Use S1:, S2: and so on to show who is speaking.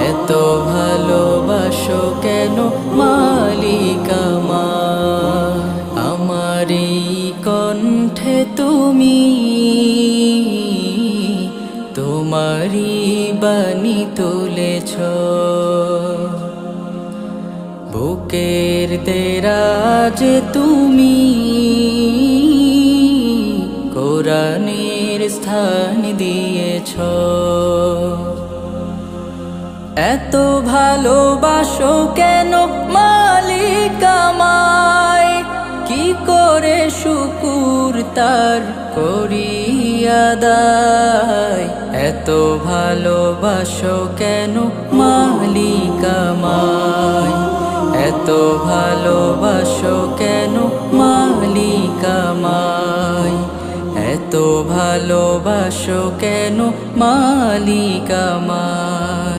S1: এত ভালোবাসো কেন মালিক আমার? আমার এই কণ্ঠে তুমি তোমারি বাণী তুলেছ, বুকের দেরাজ তুমি কোরআনের স্থান দিয়েছ। এত ভালোবাসো কেন মালিক আমায়? কি করে শুকুর তার করি আদায়? এত ভালোবাসো কেন মালিক আমায়? এত ভালোবাসো কেন মালিক আমায়? এত ভালোবাসো কেন মালিক আমায়?